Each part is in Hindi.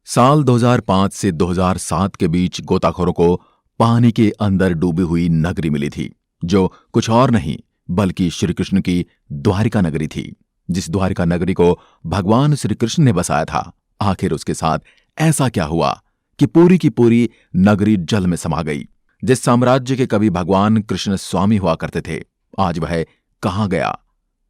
साल 2005 से 2007 के बीच गोताखोरों को पानी के अंदर डूबी हुई नगरी मिली थी, जो कुछ और नहीं बल्कि श्री कृष्ण की द्वारिका नगरी थी। जिस द्वारिका नगरी को भगवान श्री कृष्ण ने बसाया था, आखिर उसके साथ ऐसा क्या हुआ कि पूरी की पूरी नगरी जल में समा गई। जिस साम्राज्य के कभी भगवान कृष्ण स्वामी हुआ करते थे, आज वह कहाँ गया?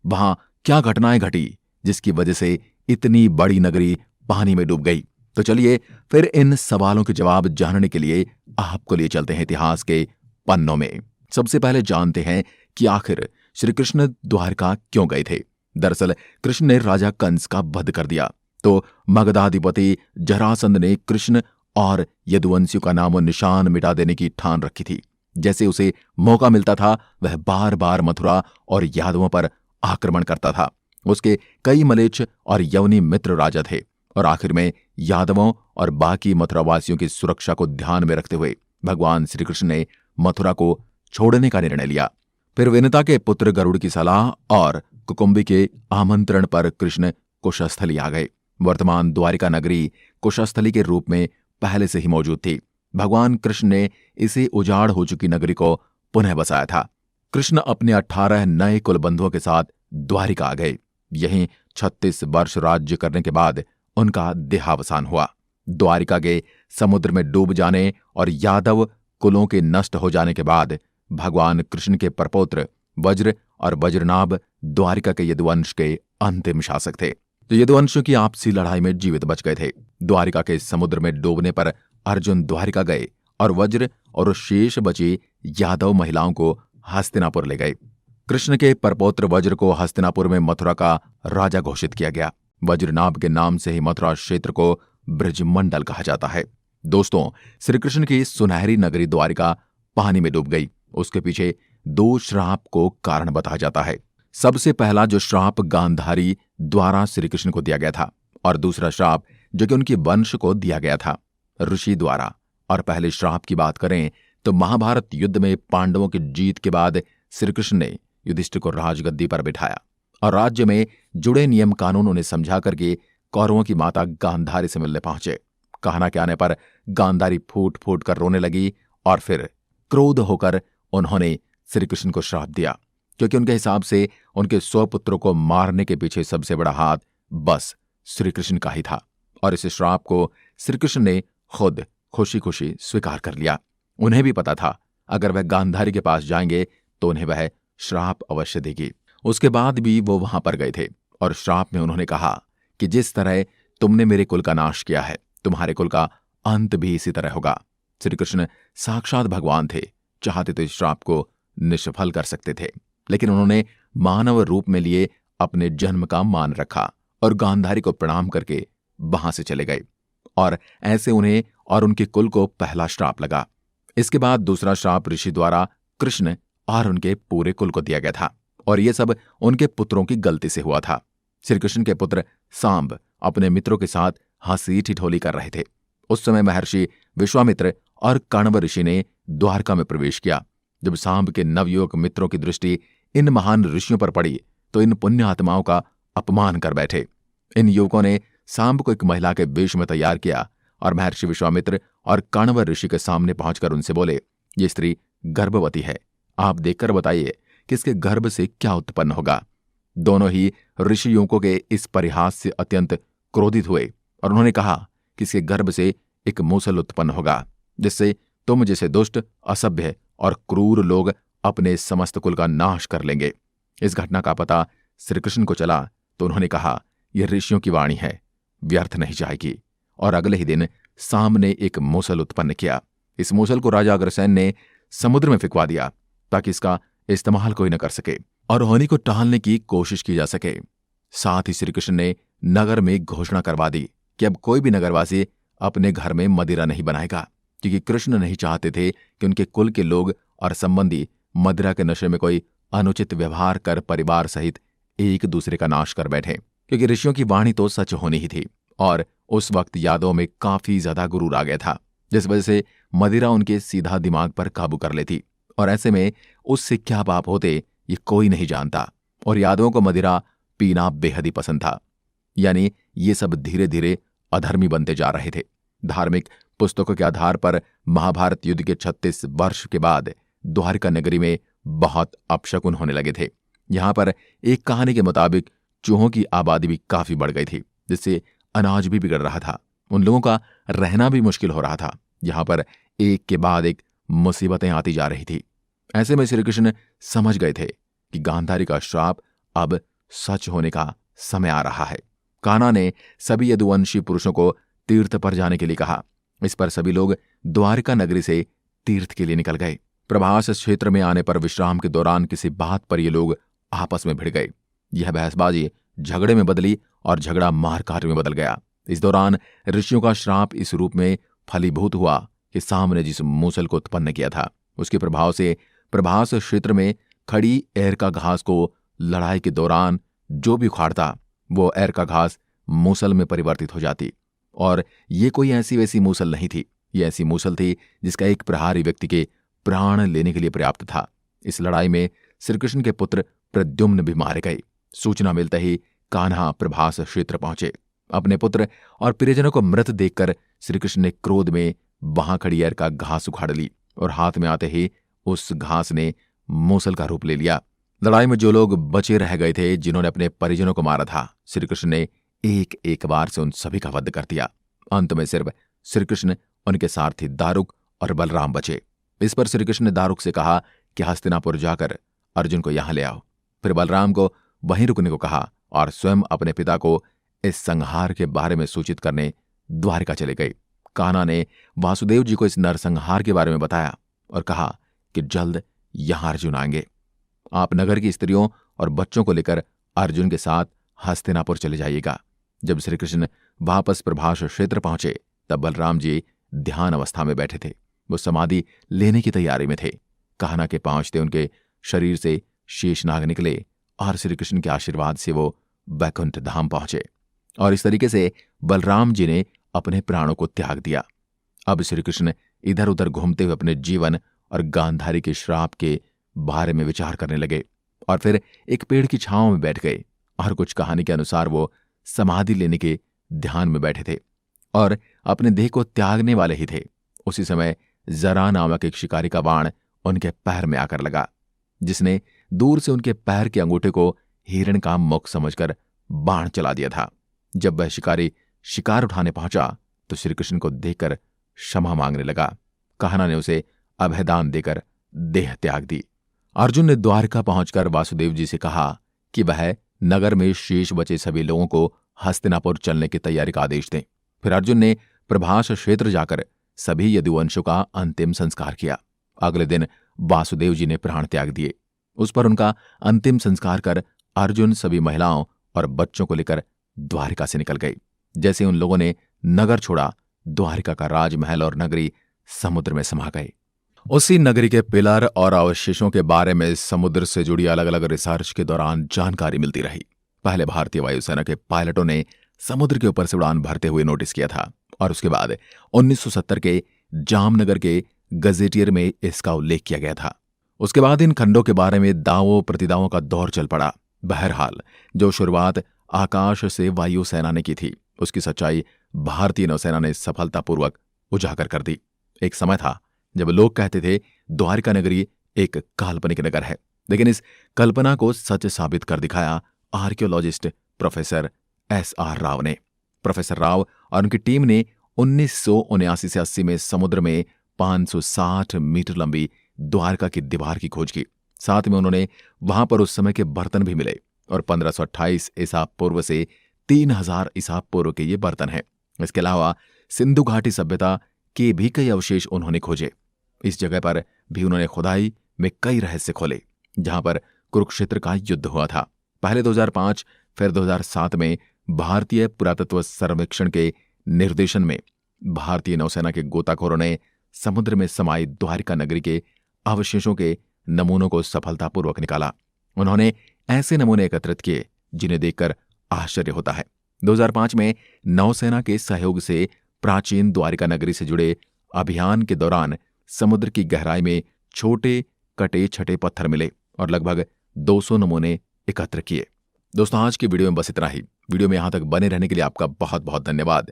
वहां क्या घटनाएं घटी जिसकी वजह से इतनी बड़ी नगरी पानी में डूब गई? तो चलिए फिर इन सवालों के जवाब जानने के लिए आपको लिए चलते हैं इतिहास के पन्नों में। सबसे पहले जानते हैं कि आखिर श्री कृष्ण द्वारका क्यों गए थे। दरअसल कृष्ण ने राजा कंस का वध कर दिया, तो मगधाधिपति जरासंध ने कृष्ण और यदुवंशियों का नामो निशान मिटा देने की ठान रखी थी। जैसे उसे मौका मिलता था, वह बार बार मथुरा और यादवों पर आक्रमण करता था। उसके कई मलेच्छ और यवनी मित्र राजा थे, और आखिर में यादवों और बाकी मथुरावासियों की सुरक्षा को ध्यान में रखते हुए भगवान श्री कृष्ण ने मथुरा को छोड़ने का निर्णय लिया। फिर विनता के पुत्र गरुड़ की सलाह और कुकुम्बी के आमंत्रण पर कृष्ण कुशस्थली आ गए। वर्तमान द्वारिका नगरी कुशस्थली के रूप में पहले से ही मौजूद थी। भगवान कृष्ण ने इसे उजाड़ हो चुकी नगरी को पुनः बसाया था। कृष्ण अपने 18 नए कुलबंधुओं के साथ द्वारिका आ गए। यहीं 36 वर्ष राज्य करने के बाद उनका देहावसान हुआ। द्वारिका के समुद्र में डूब जाने और यादव कुलों के नष्ट हो जाने के बाद भगवान कृष्ण के परपौत्र वज्र और वज्रनाभ द्वारिका के यदुवंश के अंतिम शासक थे, जो यदुवंशियों की आपसी लड़ाई में जीवित बच गए थे। द्वारिका के समुद्र में डूबने पर अर्जुन द्वारिका गए और वज्र और शेष बची यादव महिलाओं को हस्तिनापुर ले गए। कृष्ण के परपौत्र वज्र को हस्तिनापुर में मथुरा का राजा घोषित किया गया। वज्रनाभ के नाम से ही मथुरा क्षेत्र को ब्रजमंडल कहा जाता है। दोस्तों, श्री कृष्ण की सुनहरी नगरी द्वारिका पानी में डूब गई। उसके पीछे 2 श्राप को कारण बताया जाता है। सबसे पहला जो श्राप गांधारी द्वारा श्री कृष्ण को दिया गया था, और दूसरा श्राप जो कि उनके वंश को दिया गया था ऋषि द्वारा। और पहले श्राप की बात करें तो महाभारत युद्ध में पांडवों की जीत के बाद श्री कृष्ण ने युधिष्ठिर को राजगद्दी पर बिठाया और राज्य में जुड़े नियम कानून उन्हें समझा करके कौरवों की माता गांधारी से मिलने पहुंचे। कहना के आने पर गांधारी फूट फूट कर रोने लगी और फिर क्रोध होकर उन्होंने श्री कृष्ण को श्राप दिया, क्योंकि उनके हिसाब से उनके 100 पुत्रों को मारने के पीछे सबसे बड़ा हाथ बस श्री कृष्ण का ही था। और इस श्राप को श्री कृष्ण ने खुद खुशी खुशी स्वीकार कर लिया। उन्हें भी पता था अगर वह गांधारी के पास जाएंगे तो उन्हें वह श्राप अवश्य देगी। उसके बाद भी वो वहां पर गए थे और श्राप में उन्होंने कहा कि जिस तरह तुमने मेरे कुल का नाश किया है, तुम्हारे कुल का अंत भी इसी तरह होगा। श्री कृष्ण साक्षात भगवान थे, चाहते तो इस श्राप को निष्फल कर सकते थे, लेकिन उन्होंने मानव रूप में लिए अपने जन्म का मान रखा और गांधारी को प्रणाम करके वहां से चले गए। और ऐसे उन्हें और उनके कुल को पहला श्राप लगा। इसके बाद दूसरा श्राप ऋषि द्वारा कृष्ण और उनके पूरे कुल को दिया गया था, और यह सब उनके पुत्रों की गलती से हुआ था। श्री कृष्ण के पुत्र सांब अपने मित्रों के साथ हंसी ठिठोली कर रहे थे। उस समय महर्षि विश्वामित्र और कण्व ऋषि ने द्वारका में प्रवेश किया। जब सांब के नवयुवक मित्रों की दृष्टि इन महान ऋषियों पर पड़ी तो इन पुण्य आत्माओं का अपमान कर बैठे। इन युवकों ने सांब को एक महिला के वेश में तैयार किया और महर्षि विश्वामित्र और कण्व ऋषि के सामने पहुंचकर उनसे बोले, ये स्त्री गर्भवती है, आप देखकर बताइए कि इसके गर्भ से क्या उत्पन्न होगा। दोनों ही ऋषि युवकों के इस परिहास से अत्यंत क्रोधित हुए और उन्होंने कहा कि इसके गर्भ से एक मूसल उत्पन्न होगा, जिससे तुम जैसे दुष्ट, असभ्य और क्रूर लोग अपने समस्त कुल का नाश कर लेंगे। इस घटना का पता श्री कृष्ण को चला तो उन्होंने कहा, यह ऋषियों की वाणी है, व्यर्थ नहीं जाएगी। और अगले ही दिन सांब ने एक मूसल उत्पन्न किया। इस मूसल को राजा अग्रसेन ने समुद्र में फिकवा दिया ताकि इसका इस्तेमाल कोई न कर सके और होनी को टालने की कोशिश की जा सके। साथ ही श्री कृष्ण ने नगर में घोषणा करवा दी कि अब कोई भी नगरवासी अपने घर में मदिरा नहीं बनाएगा, क्योंकि कृष्ण नहीं चाहते थे कि उनके कुल के लोग और संबंधी मदिरा के नशे में कोई अनुचित व्यवहार कर परिवार सहित एक दूसरे का नाश कर बैठे, क्योंकि ऋषियों की वाणी तो सच होनी ही थी। और उस वक्त यादवों में काफी ज्यादा गुरूर आ गया था, जिस वजह से मदिरा उनके सीधा दिमाग पर काबू कर लेती, और ऐसे में उससे क्या पाप होते ये कोई नहीं जानता। और यादवों को मदिरा पीना बेहद ही पसंद था। यानी ये सब धीरे धीरे अधर्मी बनते जा रहे थे। धार्मिक पुस्तकों के आधार पर महाभारत युद्ध के 36 वर्ष के बाद द्वारिका नगरी में बहुत अपशकुन होने लगे थे। यहां पर एक कहानी के मुताबिक चूहों की आबादी भी काफी बढ़ गई थी, जिससे अनाज भी बिगड़ रहा था। उन लोगों का रहना भी मुश्किल हो रहा था। यहां पर एक के बाद एक मुसीबतें आती जा रही थी। ऐसे में श्री कृष्ण समझ गए थे कि गांधारी का श्राप अब सच होने का समय आ रहा है। कान्हा ने सभी यदुवंशी पुरुषों को तीर्थ पर जाने के लिए कहा। इस पर सभी लोग द्वारिका नगरी से तीर्थ के लिए निकल गए। प्रभास क्षेत्र में आने पर विश्राम के दौरान किसी बात पर ये लोग आपस में भिड़ गए। यह बहसबाजी झगड़े में बदली और झगड़ा मारकाट में बदल गया। इस दौरान ऋषियों का श्राप इस रूप में फलीभूत हुआ कि सामने जिस मूसल को उत्पन्न किया था उसके प्रभाव से प्रभास क्षेत्र में खड़ी एर का घास को लड़ाई के दौरान जो भी उखाड़ता वो एर का घास मूसल में परिवर्तित हो जाती। और ये कोई ऐसी वैसी मूसल नहीं थी, ये ऐसी मूसल थी जिसका एक प्रहारी व्यक्ति के प्राण लेने के लिए पर्याप्त था। इस लड़ाई में श्री कृष्ण के पुत्र प्रद्युम्न भी मारे गए। सूचना मिलते ही कान्हा प्रभास क्षेत्र पहुंचे। अपने पुत्र और प्रियजनों को मृत देखकर श्री कृष्ण ने क्रोध में वहां खड़ी एर का घास उखाड़ ली और हाथ में आते ही उस घास ने मूसल का रूप ले लिया। लड़ाई में जो लोग बचे रह गए थे, जिन्होंने अपने परिजनों को मारा था, श्री कृष्ण ने एक एक बार से उन सभी का वध कर दिया। अंत में सिर्फ श्री कृष्ण, उनके सारथी दारुक और बलराम बचे। इस पर श्री कृष्ण ने दारुक से कहा कि हस्तिनापुर जाकर अर्जुन को यहां ले आओ। फिर बलराम को वहीं रुकने को कहा और स्वयं अपने पिता को इस संहार के बारे में सूचित करने द्वारिका चले गए। कान्हा ने वासुदेव जी को इस नरसंहार के बारे में बताया और कहा कि जल्द यहां अर्जुन आएंगे। आप नगर की स्त्रियों और बच्चों को लेकर अर्जुन के साथ हस्तिनापुर चले जाइएगा। जब श्री कृष्ण वापस प्रभास क्षेत्र पहुंचे तब बलराम जी ध्यान अवस्था में बैठे थे। वो समाधि लेने की तैयारी में थे। कान्हा के पहुंचते उनके शरीर से शेषनाग निकले और श्री कृष्ण के आशीर्वाद से वो वैकुंठ धाम पहुंचे। और इस तरीके से बलराम जी ने अपने प्राणों को त्याग दिया। अब श्री कृष्ण इधर उधर घूमते हुए अपने जीवन और गांधारी के श्राप के बारे में विचार करने लगे और फिर एक पेड़ की छांव में बैठ गए। और कुछ कहानी के अनुसार वो समाधि लेने के ध्यान में बैठे थे और अपने देह को त्यागने वाले ही थे। उसी समय जरा नामक एक शिकारी का बाण उनके पैर में आकर लगा, जिसने दूर से उनके पैर के अंगूठे को हिरण का मुख समझकर बाण चला दिया था। जब वह शिकारी शिकार उठाने पहुंचा तो श्री कृष्ण को देखकर क्षमा मांगने लगा। कान्हा ने उसे अभयदान देकर देह त्याग दी। अर्जुन ने द्वारका पहुंचकर वासुदेव जी से कहा कि वह नगर में शेष बचे सभी लोगों को हस्तिनापुर चलने की तैयारी का आदेश दें। फिर अर्जुन ने प्रभास क्षेत्र जाकर सभी यदुवंशों का अंतिम संस्कार किया। अगले दिन वासुदेव जी ने प्राण त्याग दिए। उस पर उनका अंतिम संस्कार कर अर्जुन सभी महिलाओं और बच्चों को लेकर द्वारिका से निकल गए। जैसे उन लोगों ने नगर छोड़ा, द्वारिका का राजमहल और नगरी समुद्र में समा गए। उसी नगरी के पिलर और अवशेषों के बारे में समुद्र से जुड़ी अलग अलग रिसर्च के दौरान जानकारी मिलती रही। पहले भारतीय वायुसेना के पायलटों ने समुद्र के ऊपर से उड़ान भरते हुए नोटिस किया था और उसके बाद 1970 के जामनगर के गजेटियर में इसका उल्लेख किया गया था। उसके बाद इन खंडों के बारे में दावों प्रतिदावों का दौर चल पड़ा। बहरहाल जो शुरुआत आकाश से वायुसेना ने की थी, उसकी सच्चाई भारतीय नौसेना ने सफलतापूर्वक उजागर कर दी। एक समय था जब लोग कहते थे द्वारिका नगरी एक काल्पनिक नगर है, लेकिन इस कल्पना को सच साबित कर दिखाया आर्कियोलॉजिस्ट प्रोफेसर SR राव ने। प्रोफेसर राव और उनकी टीम ने 1979 से 80 में समुद्र में 560 मीटर लंबी द्वारका की दीवार की खोज की। साथ में उन्होंने वहां पर उस समय के बर्तन भी मिले और 1528 ईसा पूर्व से 3000 ईसा पूर्व के ये बर्तन हैं। इसके अलावा सिंधु घाटी सभ्यता के भी कई अवशेष उन्होंने खोजे। इस जगह पर भी उन्होंने खुदाई में कई रहस्य खोले जहां पर कुरुक्षेत्र का युद्ध हुआ था। पहले 2005 फिर 2007 में भारतीय पुरातत्व सर्वेक्षण के निर्देशन में भारतीय नौसेना के गोताखोरों ने समुद्र में समाई द्वारिका नगरी के अवशेषों के नमूनों को सफलतापूर्वक निकाला। उन्होंने ऐसे नमूने एकत्रित किए जिन्हें देखकर आश्चर्य होता है। 2005 में नौसेना के सहयोग से प्राचीन द्वारिका नगरी से जुड़े अभियान के दौरान समुद्र की गहराई में छोटे कटे छटे पत्थर मिले और लगभग 200 नमूने एकत्र किए। दोस्तों, आज की वीडियो में बस इतना ही। वीडियो में यहां तक बने रहने के लिए आपका बहुत बहुत धन्यवाद।